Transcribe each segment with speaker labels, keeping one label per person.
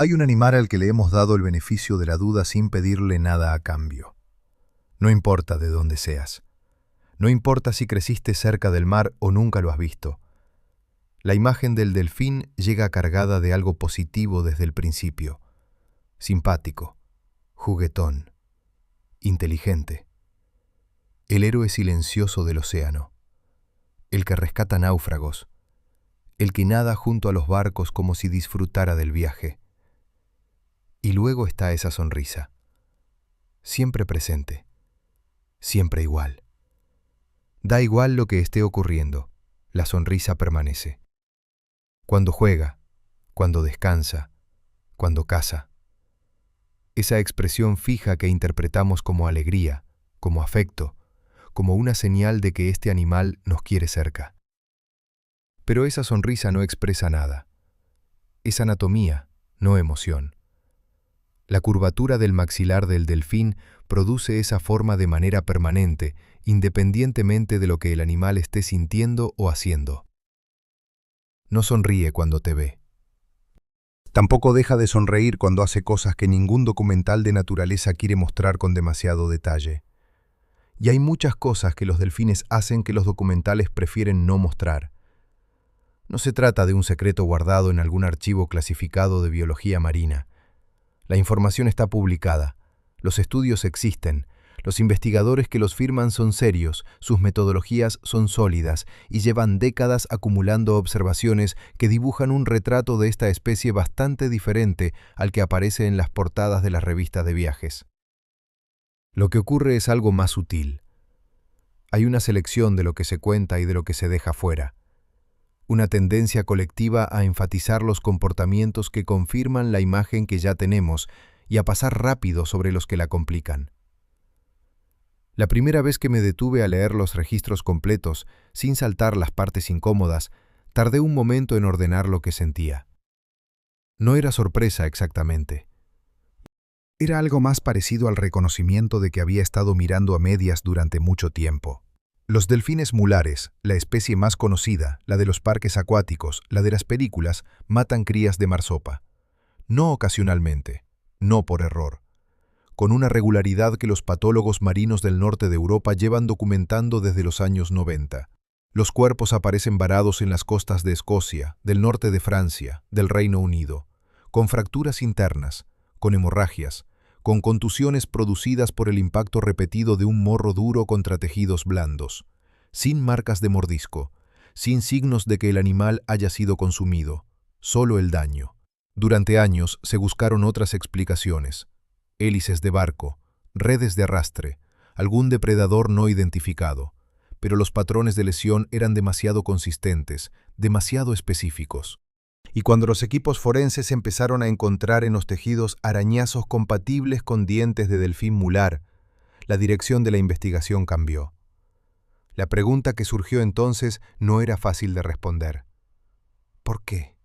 Speaker 1: Hay un animal al que le hemos dado el beneficio de la duda sin pedirle nada a cambio. No importa de dónde seas. No importa si creciste cerca del mar o nunca lo has visto. La imagen del delfín llega cargada de algo positivo desde el principio. Simpático, juguetón, inteligente. El héroe silencioso del océano. El que rescata náufragos. El que nada junto a los barcos como si disfrutara del viaje. Y luego está esa sonrisa. Siempre presente. Siempre igual. Da igual lo que esté ocurriendo, la sonrisa permanece. Cuando juega, cuando descansa, cuando caza. Esa expresión fija que interpretamos como alegría, como afecto, como una señal de que este animal nos quiere cerca. Pero esa sonrisa no expresa nada. Es anatomía, no emoción. La curvatura del maxilar del delfín produce esa forma de manera permanente, independientemente de lo que el animal esté sintiendo o haciendo. No sonríe cuando te ve. Tampoco deja de sonreír cuando hace cosas que ningún documental de naturaleza quiere mostrar con demasiado detalle. Y hay muchas cosas que los delfines hacen que los documentales prefieren no mostrar. No se trata de un secreto guardado en algún archivo clasificado de biología marina. La información está publicada, los estudios existen, los investigadores que los firman son serios, sus metodologías son sólidas y llevan décadas acumulando observaciones que dibujan un retrato de esta especie bastante diferente al que aparece en las portadas de las revistas de viajes. Lo que ocurre es algo más sutil. Hay una selección de lo que se cuenta y de lo que se deja fuera. Una tendencia colectiva a enfatizar los comportamientos que confirman la imagen que ya tenemos y a pasar rápido sobre los que la complican. La primera vez que me detuve a leer los registros completos, sin saltar las partes incómodas, tardé un momento en ordenar lo que sentía. No era sorpresa exactamente. Era algo más parecido al reconocimiento de que había estado mirando a medias durante mucho tiempo. Los delfines mulares, la especie más conocida, la de los parques acuáticos, la de las películas, matan crías de marsopa. No ocasionalmente, no por error. Con una regularidad que los patólogos marinos del norte de Europa llevan documentando desde los años 90. Los cuerpos aparecen varados en las costas de Escocia, del norte de Francia, del Reino Unido, con fracturas internas, con hemorragias, con contusiones producidas por el impacto repetido de un morro duro contra tejidos blandos, sin marcas de mordisco, sin signos de que el animal haya sido consumido, solo el daño. Durante años se buscaron otras explicaciones: hélices de barco, redes de arrastre, algún depredador no identificado, pero los patrones de lesión eran demasiado consistentes, demasiado específicos. Y cuando los equipos forenses empezaron a encontrar en los tejidos arañazos compatibles con dientes de delfín mular, la dirección de la investigación cambió. La pregunta que surgió entonces no era fácil de responder. ¿Por qué?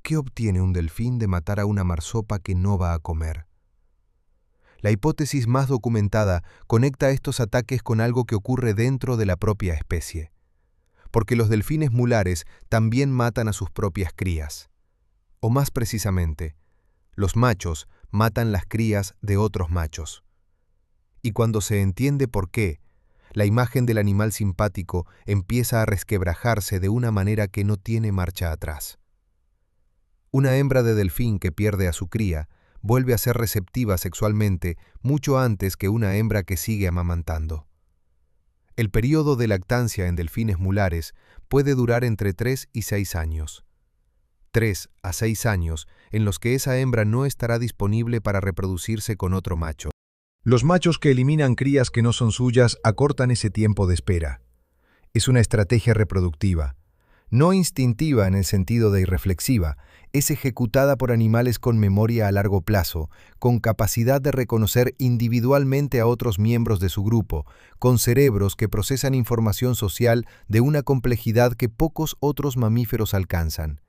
Speaker 1: ¿Qué obtiene un delfín de matar a una marsopa que no va a comer? La hipótesis más documentada conecta estos ataques con algo que ocurre dentro de la propia especie. Porque los delfines mulares también matan a sus propias crías. O más precisamente, los machos matan las crías de otros machos. Y cuando se entiende por qué, la imagen del animal simpático empieza a resquebrajarse de una manera que no tiene marcha atrás. Una hembra de delfín que pierde a su cría vuelve a ser receptiva sexualmente mucho antes que una hembra que sigue amamantando. El período de lactancia en delfines mulares puede durar entre 3 y 6 años. 3 a 6 años en los que esa hembra no estará disponible para reproducirse con otro macho. Los machos que eliminan crías que no son suyas acortan ese tiempo de espera. Es una estrategia reproductiva, no instintiva en el sentido de irreflexiva, es ejecutada por animales con memoria a largo plazo, con capacidad de reconocer individualmente a otros miembros de su grupo, con cerebros que procesan información social de una complejidad que pocos otros mamíferos alcanzan.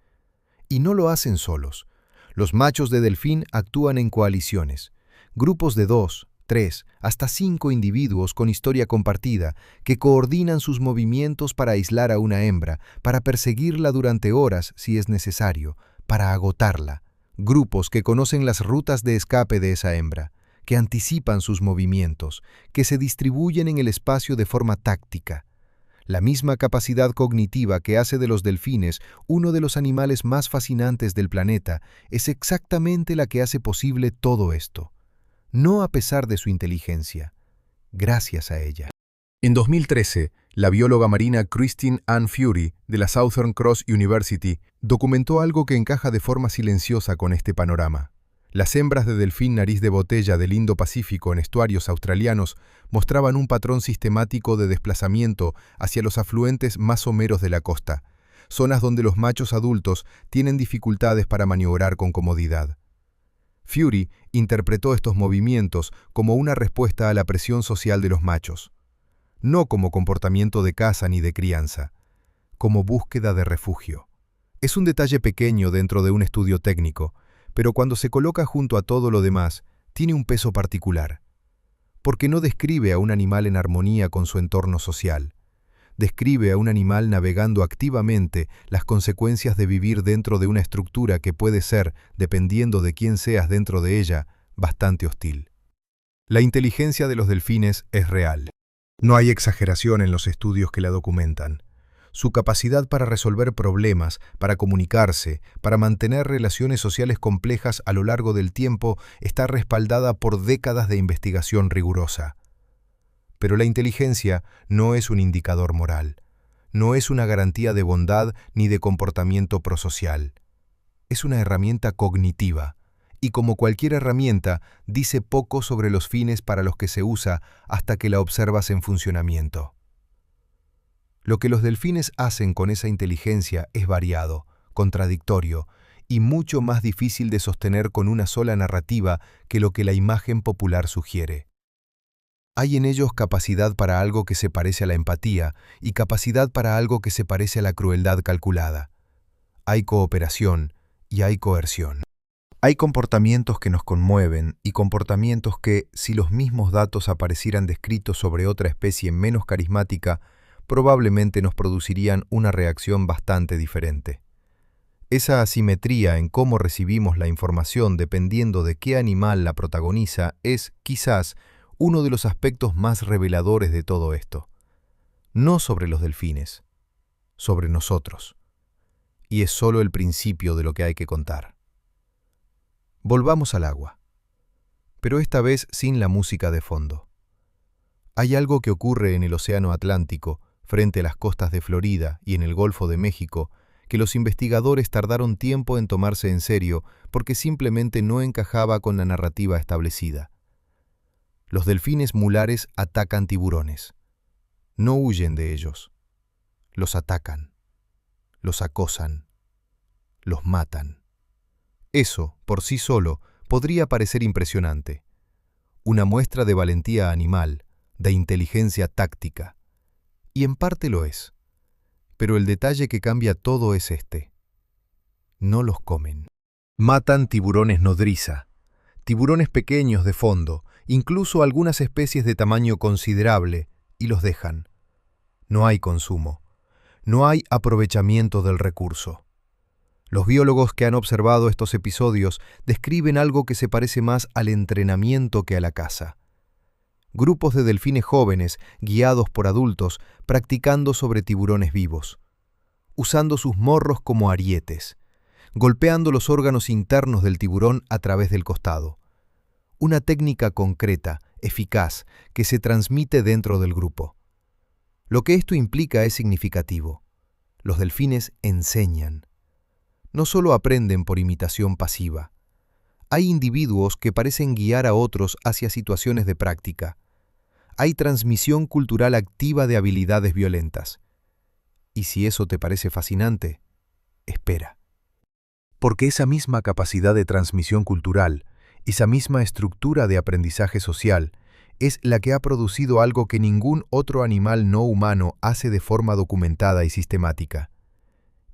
Speaker 1: Y no lo hacen solos. Los machos de delfín actúan en coaliciones, grupos de 2, 3, hasta 5 individuos con historia compartida que coordinan sus movimientos para aislar a una hembra, para perseguirla durante horas si es necesario, para agotarla, grupos que conocen las rutas de escape de esa hembra, que anticipan sus movimientos, que se distribuyen en el espacio de forma táctica. La misma capacidad cognitiva que hace de los delfines uno de los animales más fascinantes del planeta es exactamente la que hace posible todo esto. No a pesar de su inteligencia, gracias a ella. En 2013, la bióloga marina Christine Ann Fury, de la Southern Cross University, documentó algo que encaja de forma silenciosa con este panorama. Las hembras de delfín nariz de botella del Indo-Pacífico en estuarios australianos mostraban un patrón sistemático de desplazamiento hacia los afluentes más someros de la costa, zonas donde los machos adultos tienen dificultades para maniobrar con comodidad. Fury interpretó estos movimientos como una respuesta a la presión social de los machos, no como comportamiento de caza ni de crianza, como búsqueda de refugio. Es un detalle pequeño dentro de un estudio técnico, pero cuando se coloca junto a todo lo demás, tiene un peso particular, porque no describe a un animal en armonía con su entorno social. Describe a un animal navegando activamente las consecuencias de vivir dentro de una estructura que puede ser, dependiendo de quién seas dentro de ella, bastante hostil. La inteligencia de los delfines es real. No hay exageración en los estudios que la documentan. Su capacidad para resolver problemas, para comunicarse, para mantener relaciones sociales complejas a lo largo del tiempo está respaldada por décadas de investigación rigurosa. Pero la inteligencia no es un indicador moral, no es una garantía de bondad ni de comportamiento prosocial. Es una herramienta cognitiva, y como cualquier herramienta, dice poco sobre los fines para los que se usa hasta que la observas en funcionamiento. Lo que los delfines hacen con esa inteligencia es variado, contradictorio y mucho más difícil de sostener con una sola narrativa que lo que la imagen popular sugiere. Hay en ellos capacidad para algo que se parece a la empatía y capacidad para algo que se parece a la crueldad calculada. Hay cooperación y hay coerción. Hay comportamientos que nos conmueven y comportamientos que, si los mismos datos aparecieran descritos sobre otra especie menos carismática, probablemente nos producirían una reacción bastante diferente. Esa asimetría en cómo recibimos la información dependiendo de qué animal la protagoniza es, quizás, uno de los aspectos más reveladores de todo esto. No sobre los delfines, sobre nosotros. Y es solo el principio de lo que hay que contar. Volvamos al agua, pero esta vez sin la música de fondo. Hay algo que ocurre en el Océano Atlántico, frente a las costas de Florida y en el Golfo de México, que los investigadores tardaron tiempo en tomarse en serio porque simplemente no encajaba con la narrativa establecida. Los delfines mulares atacan tiburones. No huyen de ellos. Los atacan. Los acosan. Los matan. Eso, por sí solo, podría parecer impresionante. Una muestra de valentía animal, de inteligencia táctica. Y en parte lo es. Pero el detalle que cambia todo es este. No los comen. Matan tiburones nodriza, tiburones pequeños de fondo, incluso algunas especies de tamaño considerable, y los dejan. No hay consumo. No hay aprovechamiento del recurso. Los biólogos que han observado estos episodios describen algo que se parece más al entrenamiento que a la caza. Grupos de delfines jóvenes, guiados por adultos, practicando sobre tiburones vivos, usando sus morros como arietes, golpeando los órganos internos del tiburón a través del costado. Una técnica concreta, eficaz, que se transmite dentro del grupo. Lo que esto implica es significativo. Los delfines enseñan. No solo aprenden por imitación pasiva. Hay individuos que parecen guiar a otros hacia situaciones de práctica. Hay transmisión cultural activa de habilidades violentas. Y si eso te parece fascinante, espera. Porque esa misma capacidad de transmisión cultural, esa misma estructura de aprendizaje social, es la que ha producido algo que ningún otro animal no humano hace de forma documentada y sistemática: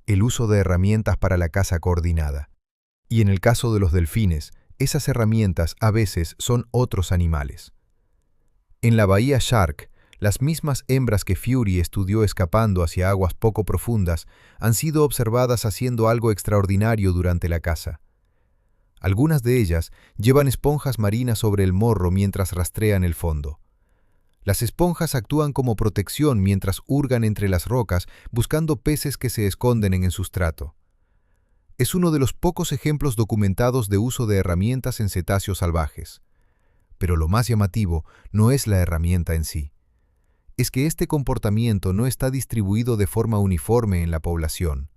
Speaker 1: el uso de herramientas para la caza coordinada. Y en el caso de los delfines, esas herramientas a veces son otros animales. En la bahía Shark, las mismas hembras que Fury estudió escapando hacia aguas poco profundas han sido observadas haciendo algo extraordinario durante la caza. Algunas de ellas llevan esponjas marinas sobre el morro mientras rastrean el fondo. Las esponjas actúan como protección mientras hurgan entre las rocas buscando peces que se esconden en el sustrato. Es uno de los pocos ejemplos documentados de uso de herramientas en cetáceos salvajes. Pero lo más llamativo no es la herramienta en sí. Es que este comportamiento no está distribuido de forma uniforme en la población.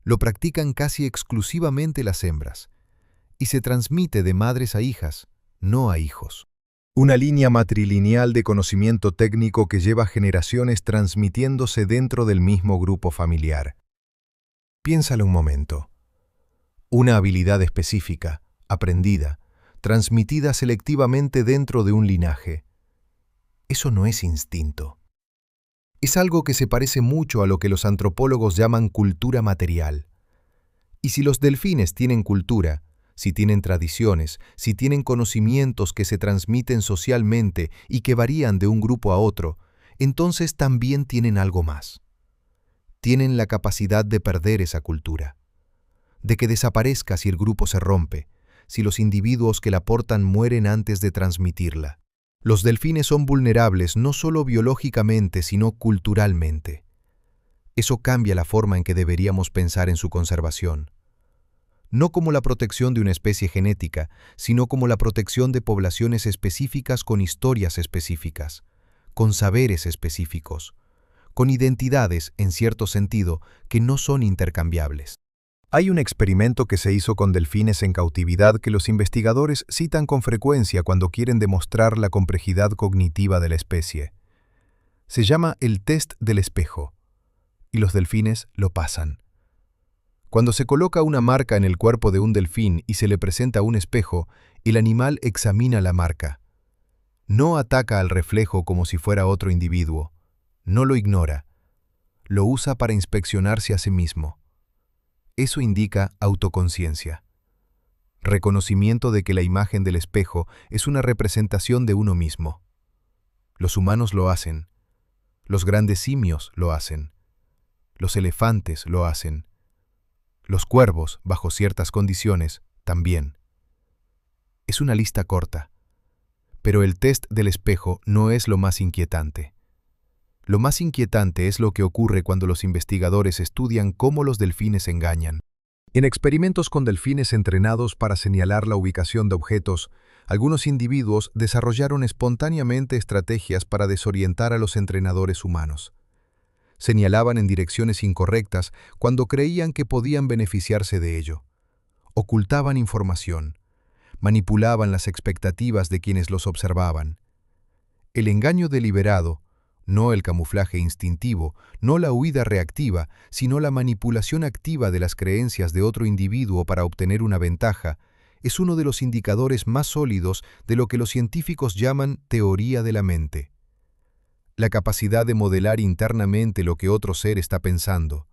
Speaker 1: Lo practican casi exclusivamente las hembras, y se transmite de madres a hijas, no a hijos. Una línea matrilineal de conocimiento técnico que lleva generaciones transmitiéndose dentro del mismo grupo familiar. Piénsalo un momento. Una habilidad específica, aprendida, transmitida selectivamente dentro de un linaje. Eso no es instinto. Es algo que se parece mucho a lo que los antropólogos llaman cultura material. Y si los delfines tienen cultura, si tienen tradiciones, si tienen conocimientos que se transmiten socialmente y que varían de un grupo a otro, entonces también tienen algo más. Tienen la capacidad de perder esa cultura, de que desaparezca si el grupo se rompe, si los individuos que la portan mueren antes de transmitirla. Los delfines son vulnerables no solo biológicamente, sino culturalmente. Eso cambia la forma en que deberíamos pensar en su conservación. No como la protección de una especie genética, sino como la protección de poblaciones específicas con historias específicas, con saberes específicos, con identidades, en cierto sentido, que no son intercambiables. Hay un experimento que se hizo con delfines en cautividad que los investigadores citan con frecuencia cuando quieren demostrar la complejidad cognitiva de la especie. Se llama el test del espejo, y los delfines lo pasan. Cuando se coloca una marca en el cuerpo de un delfín y se le presenta un espejo, el animal examina la marca. No ataca al reflejo como si fuera otro individuo. No lo ignora. Lo usa para inspeccionarse a sí mismo. Eso indica autoconciencia. Reconocimiento de que la imagen del espejo es una representación de uno mismo. Los humanos lo hacen. Los grandes simios lo hacen. Los elefantes lo hacen. Los cuervos, bajo ciertas condiciones, también. Es una lista corta. Pero el test del espejo no es lo más inquietante. Lo más inquietante es lo que ocurre cuando los investigadores estudian cómo los delfines engañan. En experimentos con delfines entrenados para señalar la ubicación de objetos, algunos individuos desarrollaron espontáneamente estrategias para desorientar a los entrenadores humanos. Señalaban en direcciones incorrectas cuando creían que podían beneficiarse de ello. Ocultaban información. Manipulaban las expectativas de quienes los observaban. El engaño deliberado, no el camuflaje instintivo, no la huida reactiva, sino la manipulación activa de las creencias de otro individuo para obtener una ventaja, es uno de los indicadores más sólidos de lo que los científicos llaman teoría de la mente. La capacidad de modelar internamente lo que otro ser está pensando,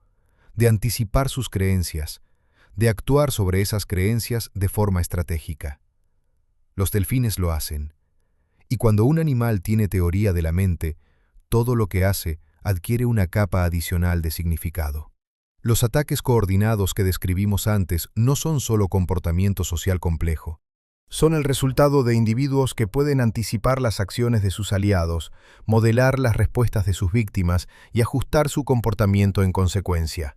Speaker 1: de anticipar sus creencias, de actuar sobre esas creencias de forma estratégica. Los delfines lo hacen. Y cuando un animal tiene teoría de la mente, todo lo que hace adquiere una capa adicional de significado. Los ataques coordinados que describimos antes no son solo comportamiento social complejo. Son el resultado de individuos que pueden anticipar las acciones de sus aliados, modelar las respuestas de sus víctimas y ajustar su comportamiento en consecuencia.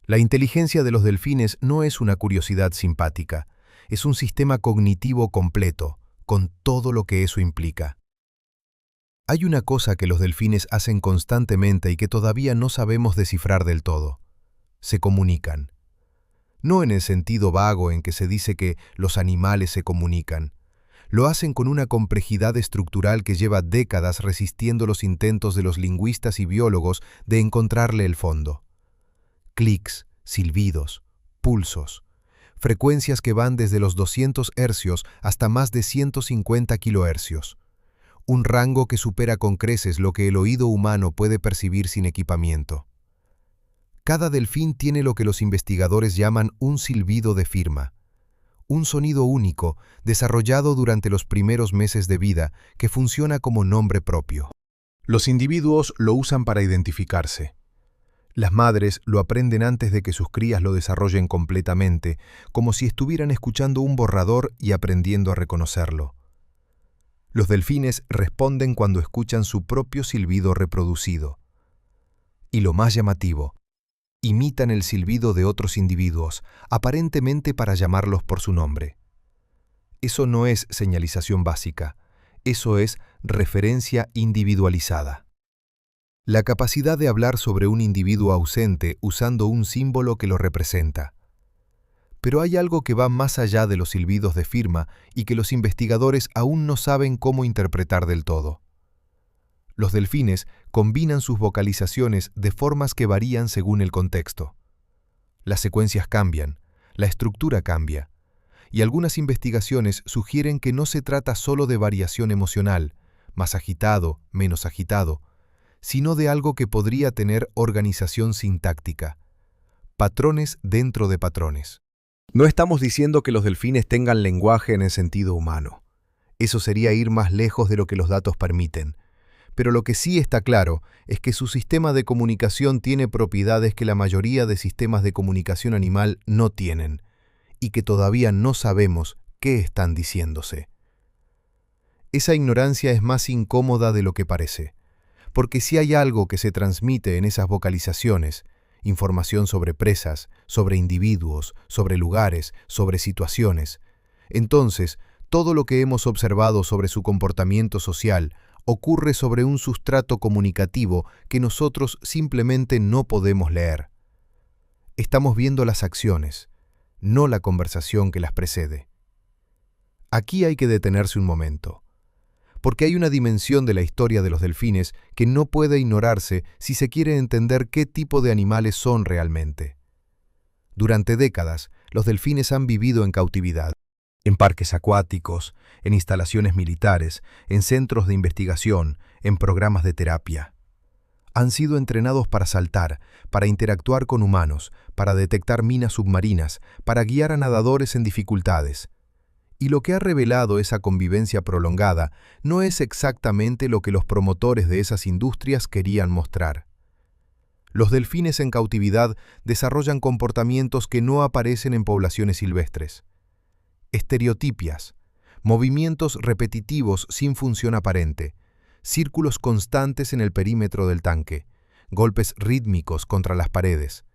Speaker 1: La inteligencia de los delfines no es una curiosidad simpática, es un sistema cognitivo completo, con todo lo que eso implica. Hay una cosa que los delfines hacen constantemente y que todavía no sabemos descifrar del todo. Se comunican. No en el sentido vago en que se dice que los animales se comunican. Lo hacen con una complejidad estructural que lleva décadas resistiendo los intentos de los lingüistas y biólogos de encontrarle el fondo. Clics, silbidos, pulsos, frecuencias que van desde los 200 hercios hasta más de 150 kilohercios. Un rango que supera con creces lo que el oído humano puede percibir sin equipamiento. Cada delfín tiene lo que los investigadores llaman un silbido de firma, un sonido único desarrollado durante los primeros meses de vida que funciona como nombre propio. Los individuos lo usan para identificarse. Las madres lo aprenden antes de que sus crías lo desarrollen completamente, como si estuvieran escuchando un borrador y aprendiendo a reconocerlo. Los delfines responden cuando escuchan su propio silbido reproducido. Y lo más llamativo, imitan el silbido de otros individuos, aparentemente para llamarlos por su nombre. Eso no es señalización básica, eso es referencia individualizada. La capacidad de hablar sobre un individuo ausente usando un símbolo que lo representa. Pero hay algo que va más allá de los silbidos de firma y que los investigadores aún no saben cómo interpretar del todo. Los delfines combinan sus vocalizaciones de formas que varían según el contexto. Las secuencias cambian, la estructura cambia, y algunas investigaciones sugieren que no se trata solo de variación emocional, más agitado, menos agitado, sino de algo que podría tener organización sintáctica, patrones dentro de patrones. No estamos diciendo que los delfines tengan lenguaje en el sentido humano. Eso sería ir más lejos de lo que los datos permiten. Pero lo que sí está claro es que su sistema de comunicación tiene propiedades que la mayoría de sistemas de comunicación animal no tienen, y que todavía no sabemos qué están diciéndose. Esa ignorancia es más incómoda de lo que parece. Porque si hay algo que se transmite en esas vocalizaciones, información sobre presas, sobre individuos, sobre lugares, sobre situaciones, entonces todo lo que hemos observado sobre su comportamiento social ocurre sobre un sustrato comunicativo que nosotros simplemente no podemos leer. Estamos viendo las acciones, no la conversación que las precede. Aquí hay que detenerse un momento, porque hay una dimensión de la historia de los delfines que no puede ignorarse si se quiere entender qué tipo de animales son realmente. Durante décadas, los delfines han vivido en cautividad, en parques acuáticos, en instalaciones militares, en centros de investigación, en programas de terapia. Han sido entrenados para saltar, para interactuar con humanos, para detectar minas submarinas, para guiar a nadadores en dificultades. Y lo que ha revelado esa convivencia prolongada no es exactamente lo que los promotores de esas industrias querían mostrar. Los delfines en cautividad desarrollan comportamientos que no aparecen en poblaciones silvestres. Estereotipias, movimientos repetitivos sin función aparente, círculos constantes en el perímetro del tanque, golpes rítmicos contra las paredes.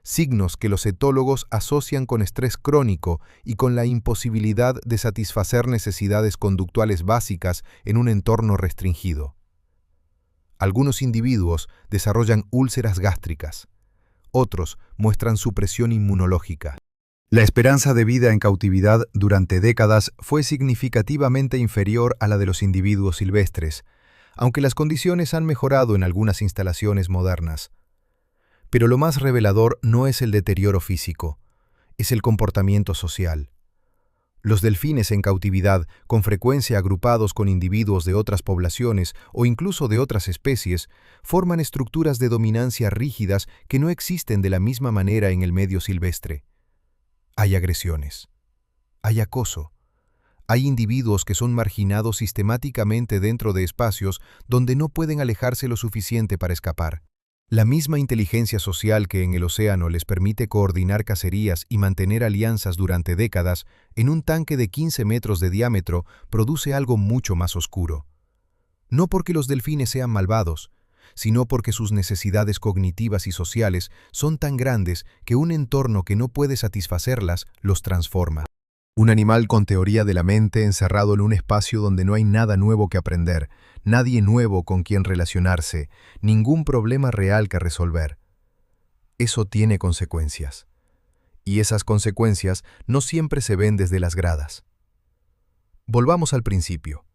Speaker 1: Signos que los etólogos asocian con estrés crónico y con la imposibilidad de satisfacer necesidades conductuales básicas en un entorno restringido. Algunos individuos desarrollan úlceras gástricas, otros muestran supresión inmunológica. La esperanza de vida en cautividad durante décadas fue significativamente inferior a la de los individuos silvestres, aunque las condiciones han mejorado en algunas instalaciones modernas. Pero lo más revelador no es el deterioro físico, es el comportamiento social. Los delfines en cautividad, con frecuencia agrupados con individuos de otras poblaciones o incluso de otras especies, forman estructuras de dominancia rígidas que no existen de la misma manera en el medio silvestre. Hay agresiones, hay acoso, hay individuos que son marginados sistemáticamente dentro de espacios donde no pueden alejarse lo suficiente para escapar. La misma inteligencia social que en el océano les permite coordinar cacerías y mantener alianzas durante décadas, en un tanque de 15 metros de diámetro produce algo mucho más oscuro. No porque los delfines sean malvados, sino porque sus necesidades cognitivas y sociales son tan grandes que un entorno que no puede satisfacerlas los transforma. Un animal con teoría de la mente encerrado en un espacio donde no hay nada nuevo que aprender, nadie nuevo con quien relacionarse, ningún problema real que resolver. Eso tiene consecuencias. Y esas consecuencias no siempre se ven desde las gradas. Volvamos al principio,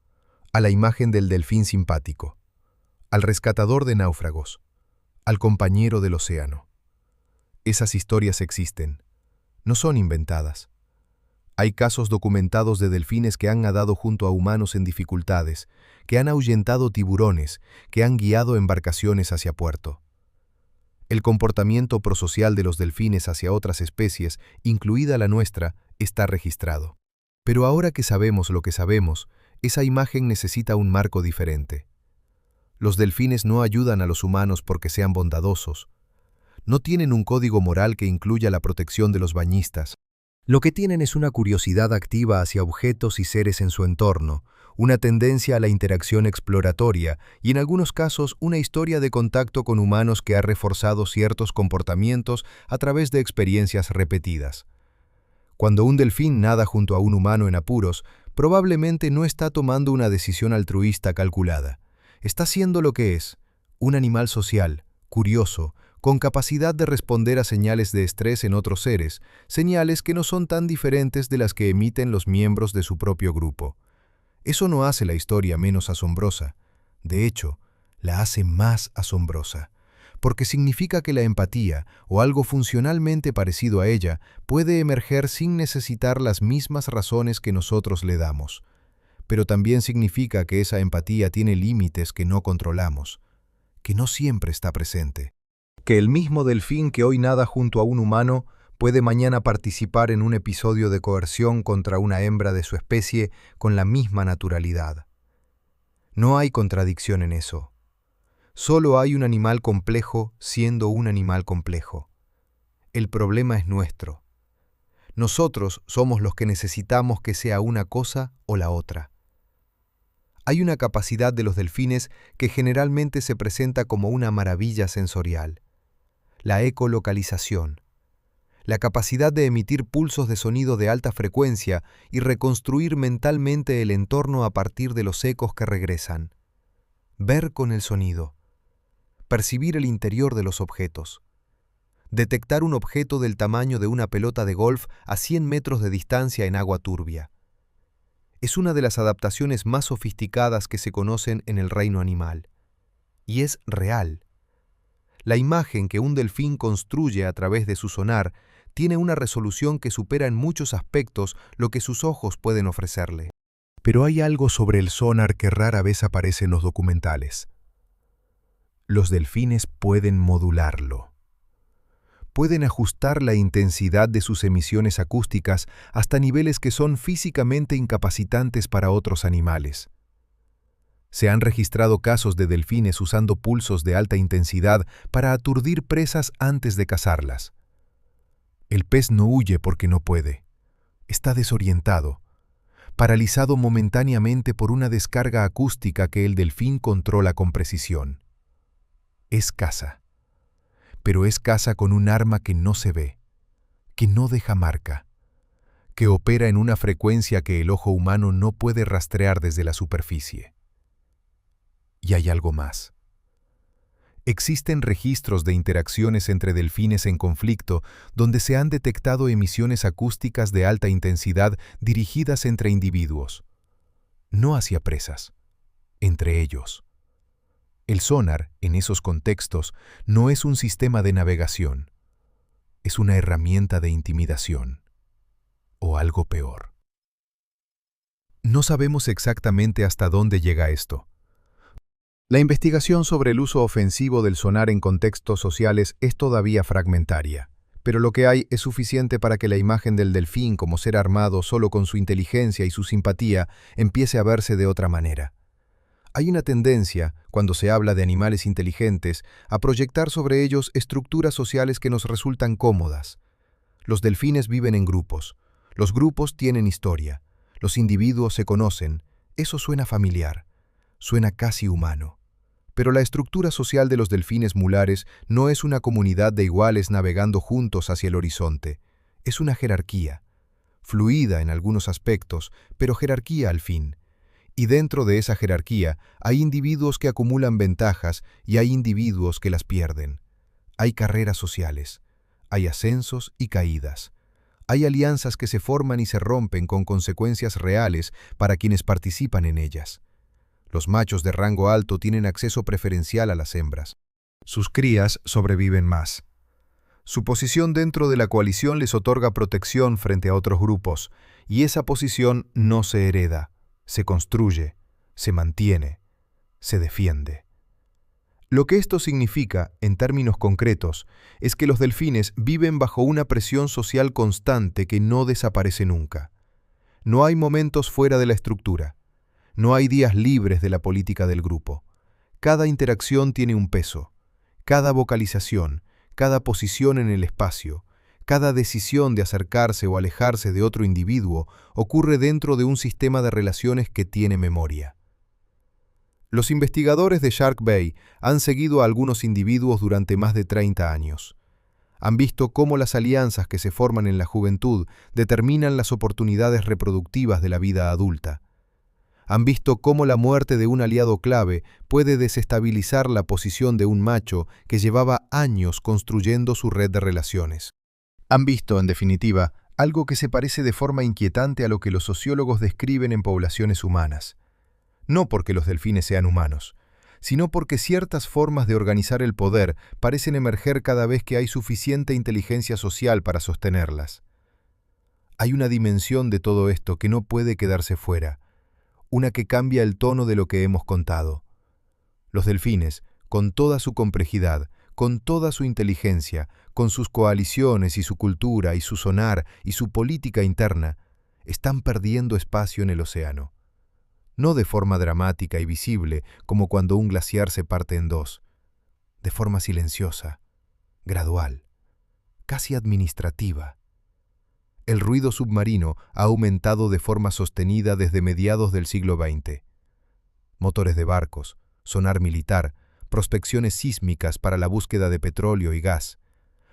Speaker 1: a la imagen del delfín simpático, al rescatador de náufragos, al compañero del océano. Esas historias existen, no son inventadas. Hay casos documentados de delfines que han nadado junto a humanos en dificultades, que han ahuyentado tiburones, que han guiado embarcaciones hacia puerto. El comportamiento prosocial de los delfines hacia otras especies, incluida la nuestra, está registrado. Pero ahora que sabemos lo que sabemos, esa imagen necesita un marco diferente. Los delfines no ayudan a los humanos porque sean bondadosos. No tienen un código moral que incluya la protección de los bañistas. Lo que tienen es una curiosidad activa hacia objetos y seres en su entorno, una tendencia a la interacción exploratoria y en algunos casos una historia de contacto con humanos que ha reforzado ciertos comportamientos a través de experiencias repetidas. Cuando un delfín nada junto a un humano en apuros, probablemente no está tomando una decisión altruista calculada. Está siendo lo que es, un animal social, curioso, con capacidad de responder a señales de estrés en otros seres, señales que no son tan diferentes de las que emiten los miembros de su propio grupo. Eso no hace la historia menos asombrosa. De hecho, la hace más asombrosa, porque significa que la empatía, o algo funcionalmente parecido a ella, puede emerger sin necesitar las mismas razones que nosotros le damos. Pero también significa que esa empatía tiene límites que no controlamos, que no siempre está presente. Que el mismo delfín que hoy nada junto a un humano puede mañana participar en un episodio de coerción contra una hembra de su especie con la misma naturalidad. No hay contradicción en eso. Solo hay un animal complejo siendo un animal complejo. El problema es nuestro. Nosotros somos los que necesitamos que sea una cosa o la otra. Hay una capacidad de los delfines que generalmente se presenta como una maravilla sensorial. La ecolocalización. La capacidad de emitir pulsos de sonido de alta frecuencia y reconstruir mentalmente el entorno a partir de los ecos que regresan. Ver con el sonido. Percibir el interior de los objetos. Detectar un objeto del tamaño de una pelota de golf a 100 metros de distancia en agua turbia. Es una de las adaptaciones más sofisticadas que se conocen en el reino animal. Y es real. La imagen que un delfín construye a través de su sonar tiene una resolución que supera en muchos aspectos lo que sus ojos pueden ofrecerle. Pero hay algo sobre el sonar que rara vez aparece en los documentales. Los delfines pueden modularlo. Pueden ajustar la intensidad de sus emisiones acústicas hasta niveles que son físicamente incapacitantes para otros animales. Se han registrado casos de delfines usando pulsos de alta intensidad para aturdir presas antes de cazarlas. El pez no huye porque no puede. Está desorientado, paralizado momentáneamente por una descarga acústica que el delfín controla con precisión. Es caza. Pero es caza con un arma que no se ve, que no deja marca, que opera en una frecuencia que el ojo humano no puede rastrear desde la superficie. Y hay algo más. Existen registros de interacciones entre delfines en conflicto donde se han detectado emisiones acústicas de alta intensidad dirigidas entre individuos, no hacia presas, entre ellos. El sonar, en esos contextos, no es un sistema de navegación, es una herramienta de intimidación, o algo peor. No sabemos exactamente hasta dónde llega esto. La investigación sobre el uso ofensivo del sonar en contextos sociales es todavía fragmentaria, pero lo que hay es suficiente para que la imagen del delfín como ser armado solo con su inteligencia y su simpatía empiece a verse de otra manera. Hay una tendencia, cuando se habla de animales inteligentes, a proyectar sobre ellos estructuras sociales que nos resultan cómodas. Los delfines viven en grupos. Los grupos tienen historia. Los individuos se conocen. Eso suena familiar. Suena casi humano. Pero la estructura social de los delfines mulares no es una comunidad de iguales navegando juntos hacia el horizonte. Es una jerarquía. Fluida en algunos aspectos, pero jerarquía al fin. Y dentro de esa jerarquía hay individuos que acumulan ventajas y hay individuos que las pierden. Hay carreras sociales. Hay ascensos y caídas. Hay alianzas que se forman y se rompen con consecuencias reales para quienes participan en ellas. Los machos de rango alto tienen acceso preferencial a las hembras. Sus crías sobreviven más. Su posición dentro de la coalición les otorga protección frente a otros grupos, y esa posición no se hereda, se construye, se mantiene, se defiende. Lo que esto significa, en términos concretos, es que los delfines viven bajo una presión social constante que no desaparece nunca. No hay momentos fuera de la estructura. No hay días libres de la política del grupo. Cada interacción tiene un peso. Cada vocalización, cada posición en el espacio, cada decisión de acercarse o alejarse de otro individuo ocurre dentro de un sistema de relaciones que tiene memoria. Los investigadores de Shark Bay han seguido a algunos individuos durante más de 30 años. Han visto cómo las alianzas que se forman en la juventud determinan las oportunidades reproductivas de la vida adulta. Han visto cómo la muerte de un aliado clave puede desestabilizar la posición de un macho que llevaba años construyendo su red de relaciones. Han visto, en definitiva, algo que se parece de forma inquietante a lo que los sociólogos describen en poblaciones humanas. No porque los delfines sean humanos, sino porque ciertas formas de organizar el poder parecen emerger cada vez que hay suficiente inteligencia social para sostenerlas. Hay una dimensión de todo esto que no puede quedarse fuera, una que cambia el tono de lo que hemos contado. Los delfines, con toda su complejidad, con toda su inteligencia, con sus coaliciones y su cultura y su sonar y su política interna, están perdiendo espacio en el océano. No de forma dramática y visible, como cuando un glaciar se parte en dos, de forma silenciosa, gradual, casi administrativa. El ruido submarino ha aumentado de forma sostenida desde mediados del siglo XX. Motores de barcos, sonar militar, prospecciones sísmicas para la búsqueda de petróleo y gas,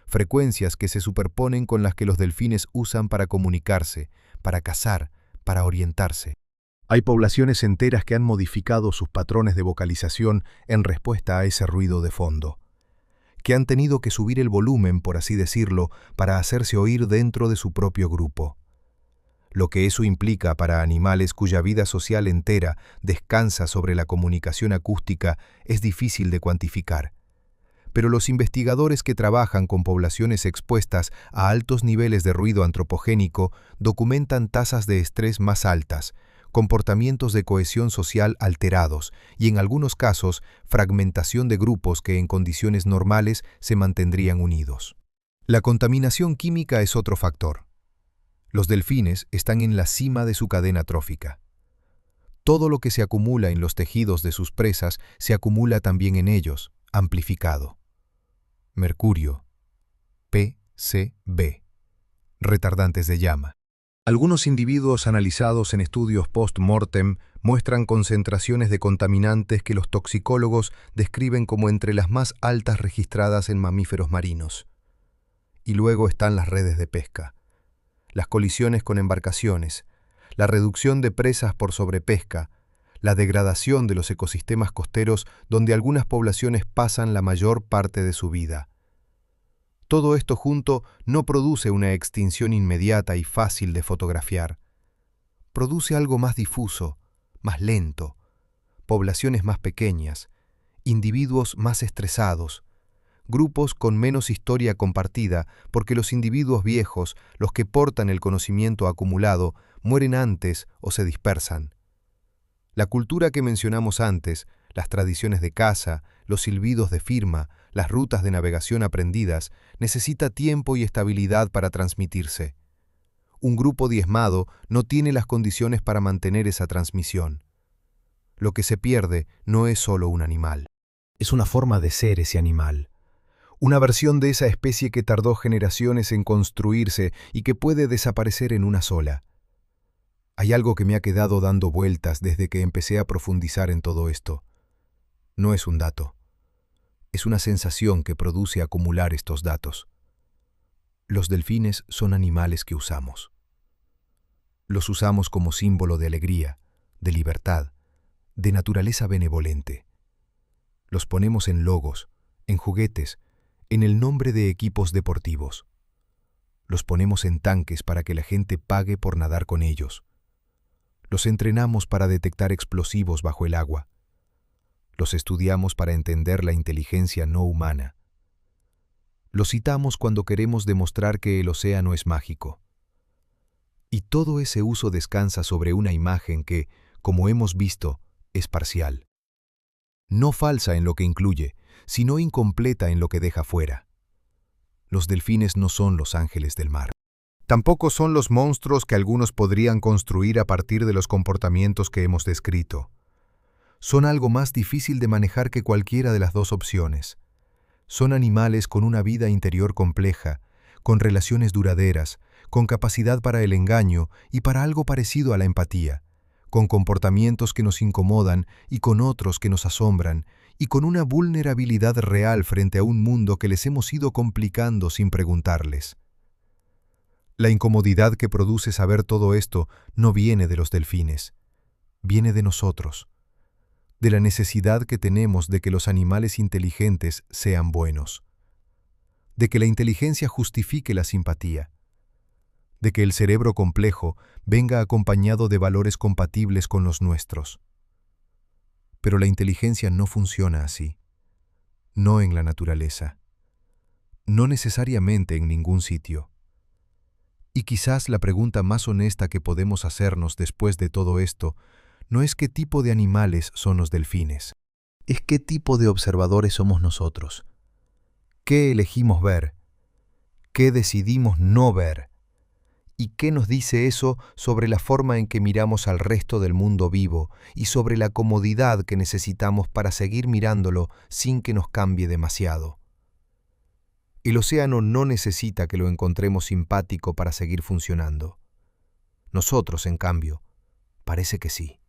Speaker 1: frecuencias que se superponen con las que los delfines usan para comunicarse, para cazar, para orientarse. Hay poblaciones enteras que han modificado sus patrones de vocalización en respuesta a ese ruido de fondo, que han tenido que subir el volumen, por así decirlo, para hacerse oír dentro de su propio grupo. Lo que eso implica para animales cuya vida social entera descansa sobre la comunicación acústica es difícil de cuantificar. Pero los investigadores que trabajan con poblaciones expuestas a altos niveles de ruido antropogénico documentan tasas de estrés más altas, comportamientos de cohesión social alterados y, en algunos casos, fragmentación de grupos que en condiciones normales se mantendrían unidos. La contaminación química es otro factor. Los delfines están en la cima de su cadena trófica. Todo lo que se acumula en los tejidos de sus presas se acumula también en ellos, amplificado. Mercurio, PCB, retardantes de llama. Algunos individuos analizados en estudios post-mortem muestran concentraciones de contaminantes que los toxicólogos describen como entre las más altas registradas en mamíferos marinos. Y luego están las redes de pesca, las colisiones con embarcaciones, la reducción de presas por sobrepesca, la degradación de los ecosistemas costeros donde algunas poblaciones pasan la mayor parte de su vida. Todo esto junto no produce una extinción inmediata y fácil de fotografiar. Produce algo más difuso, más lento, poblaciones más pequeñas, individuos más estresados, grupos con menos historia compartida, porque los individuos viejos, los que portan el conocimiento acumulado, mueren antes o se dispersan. La cultura que mencionamos antes, las tradiciones de caza, los silbidos de firma, las rutas de navegación aprendidas, necesita tiempo y estabilidad para transmitirse. Un grupo diezmado no tiene las condiciones para mantener esa transmisión. Lo que se pierde no es solo un animal. Es una forma de ser ese animal. Una versión de esa especie que tardó generaciones en construirse y que puede desaparecer en una sola. Hay algo que me ha quedado dando vueltas desde que empecé a profundizar en todo esto. No es un dato. Es una sensación que produce acumular estos datos. Los delfines son animales que usamos. Los usamos como símbolo de alegría, de libertad, de naturaleza benevolente. Los ponemos en logos, en juguetes, en el nombre de equipos deportivos. Los ponemos en tanques para que la gente pague por nadar con ellos. Los entrenamos para detectar explosivos bajo el agua. Los estudiamos para entender la inteligencia no humana. Los citamos cuando queremos demostrar que el océano es mágico. Y todo ese uso descansa sobre una imagen que, como hemos visto, es parcial. No falsa en lo que incluye, sino incompleta en lo que deja fuera. Los delfines no son los ángeles del mar. Tampoco son los monstruos que algunos podrían construir a partir de los comportamientos que hemos descrito. Son algo más difícil de manejar que cualquiera de las dos opciones. Son animales con una vida interior compleja, con relaciones duraderas, con capacidad para el engaño y para algo parecido a la empatía, con comportamientos que nos incomodan y con otros que nos asombran, y con una vulnerabilidad real frente a un mundo que les hemos ido complicando sin preguntarles. La incomodidad que produce saber todo esto no viene de los delfines, viene de nosotros, de la necesidad que tenemos de que los animales inteligentes sean buenos, de que la inteligencia justifique la simpatía, de que el cerebro complejo venga acompañado de valores compatibles con los nuestros. Pero la inteligencia no funciona así, no en la naturaleza, no necesariamente en ningún sitio. Y quizás la pregunta más honesta que podemos hacernos después de todo esto no es qué tipo de animales son los delfines, es qué tipo de observadores somos nosotros. ¿Qué elegimos ver? ¿Qué decidimos no ver? ¿Y qué nos dice eso sobre la forma en que miramos al resto del mundo vivo y sobre la comodidad que necesitamos para seguir mirándolo sin que nos cambie demasiado? El océano no necesita que lo encontremos simpático para seguir funcionando. Nosotros, en cambio, parece que sí.